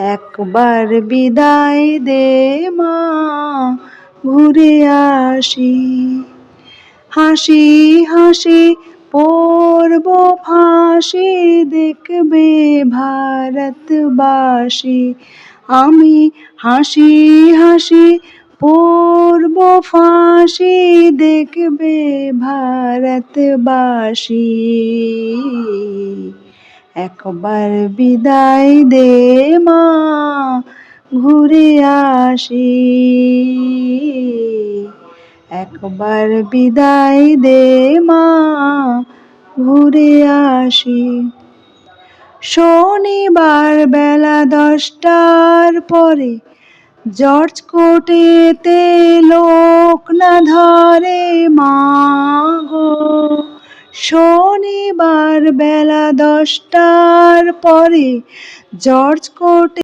একবার বিদায় দে মা, ঘুরে আসি। হাসি হাসি পড়ব ফাঁসি, দেখবে ভারতবাসী। আমি হাসি হাসি পড়ব ফাঁসি, দেখবে ভারতবাসী। একবার বিদায় দে মা, ঘুরে আসি। একবার বিদায় দে মা, ঘুরে আসি। শনিবার বেলা 10টার পরে জর্জ কোর্টেতে লোক না ধরে মা গো। শনিবার বেলা 10টার পরে জর্জ কোর্টে